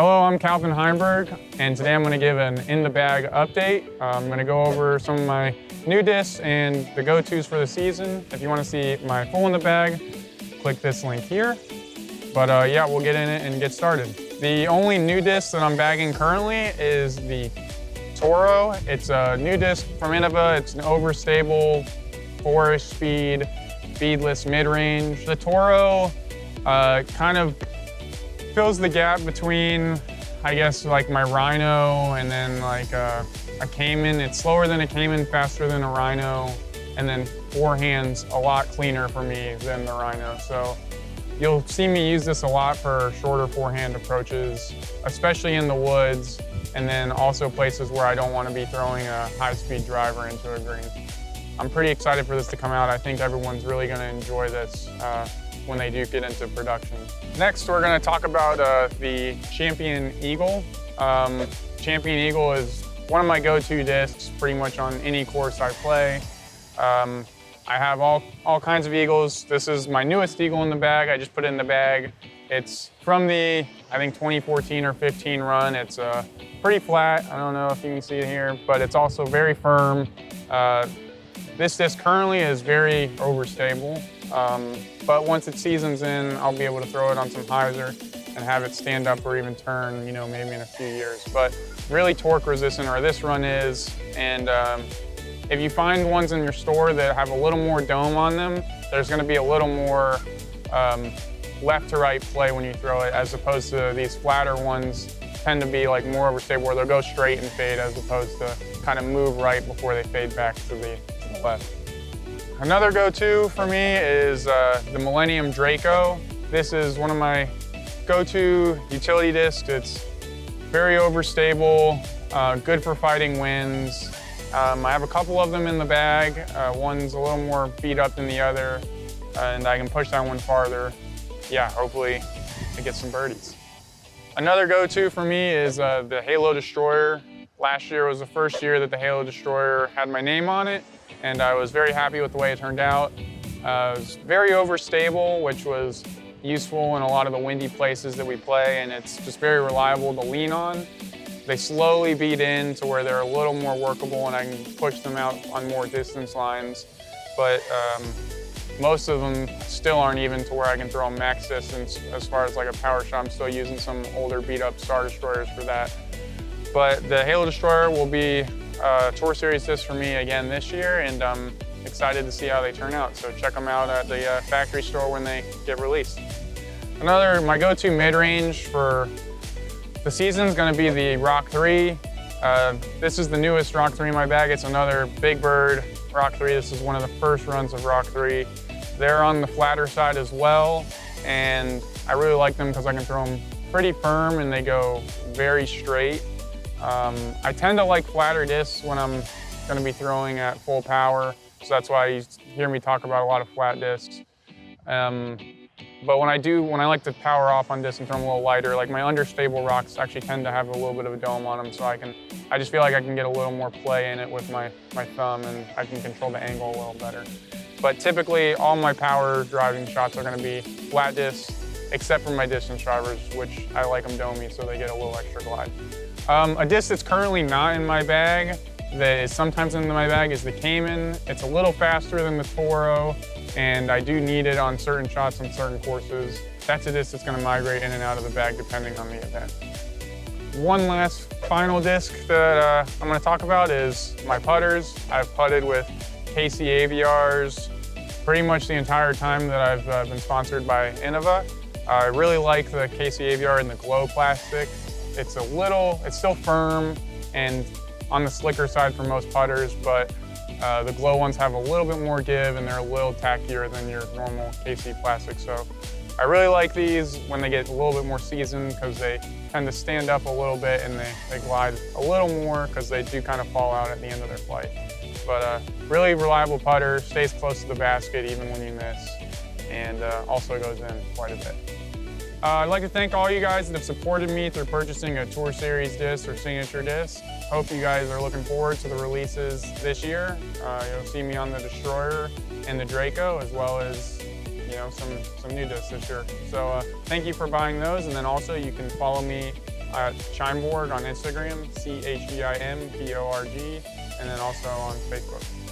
Hello, I'm Calvin Heimburg, and today I'm going to give an in-the-bag update. I'm going to go over some of my new discs and the go-tos for the season. If you want to see my full in the bag, click this link here. But yeah, we'll get in it and get started. The only new disc that I'm bagging currently is the Toro. It's a new disc from Innova. It's an overstable, 4-ish speed, beadless mid-range. The Toro kind of fills the gap between, I guess, like my Rhino and then like a Caiman. It's slower than a Caiman, faster than a Rhino, and then forehand's a lot cleaner for me than the Rhino. So you'll see me use this a lot for shorter forehand approaches, especially in the woods, and then also places where I don't want to be throwing a high-speed driver into a green. I'm pretty excited for this to come out. I think everyone's really going to enjoy this when they do get into production. Next, we're going to talk about the Champion Eagle. Champion Eagle is one of my go-to discs pretty much on any course I play. I have all kinds of Eagles. This is my newest Eagle in the bag. I just put it in the bag. It's from the, I think, 2014 or 15 run. It's pretty flat. I don't know if you can see it here, but it's also very firm. This disc currently is very overstable, but once it seasons in, I'll be able to throw it on some hyzer and have it stand up or even turn, you know, maybe in a few years. But really torque resistant, or this run is, and if you find ones in your store that have a little more dome on them, there's going to be a little more left to right play when you throw it, as opposed to these flatter ones tend to be like more overstable, where they'll go straight and fade as opposed to kind of move right before they fade back to the left. Another go-to for me is the Millennium Draco. This is one of my go-to utility discs. It's very overstable, good for fighting winds. I have a couple of them in the bag. One's a little more beat up than the other, and I can push that one farther. Yeah, hopefully I get some birdies. Another go-to for me is the Halo Destroyer. Last year was the first year that the Halo Destroyer had my name on it, and I was very happy with the way it turned out. It was very overstable, which was useful in a lot of the windy places that we play, and it's just very reliable to lean on. They slowly beat in to where they're a little more workable, and I can push them out on more distance lines, but most of them still aren't even to where I can throw them max distance as far as like a power shot. I'm still using some older beat up Star Destroyers for that. But the Halo Destroyer will be a Tour Series disc for me again this year, and I'm excited to see how they turn out. So check them out at the factory store when they get released. My go-to mid-range for the season is going to be the Rock 3. This is the newest Rock 3 in my bag. It's another Big Bird Rock 3. This is one of the first runs of Rock 3. They're on the flatter side as well, and I really like them because I can throw them pretty firm and they go very straight. I tend to like flatter discs when I'm going to be throwing at full power, so that's why you hear me talk about a lot of flat discs. But when I like to power off on discs and throw them a little lighter, like my understable rocks actually tend to have a little bit of a dome on them, so I just feel like I can get a little more play in it with my thumb, and I can control the angle a little better. But typically, all my power driving shots are going to be flat discs, except for my distance drivers, which I like them domey, so they get a little extra glide. A disc that's currently not in my bag, that is sometimes in my bag, is the Caiman. It's a little faster than the Toro, and I do need it on certain shots on certain courses. That's a disc that's going to migrate in and out of the bag depending on the event. One last final disc that I'm going to talk about is my putters. I've putted with Pro Aviars pretty much the entire time that I've been sponsored by Innova. I really like the Pro Aviar in the glow plastic. It's still firm and on the slicker side for most putters, but the glow ones have a little bit more give and they're a little tackier than your normal KC plastic. So I really like these when they get a little bit more seasoned, because they tend to stand up a little bit and they glide a little more, because they do kind of fall out at the end of their flight. But really reliable putter, stays close to the basket even when you miss, and also goes in quite a bit. I'd like to thank all you guys that have supported me through purchasing a Tour Series disc or signature disc. Hope you guys are looking forward to the releases this year. You'll see me on the Destroyer and the Draco, as well as some new discs this year. So thank you for buying those, and then also you can follow me at Heimburg on Instagram, Chimborg, and then also on Facebook.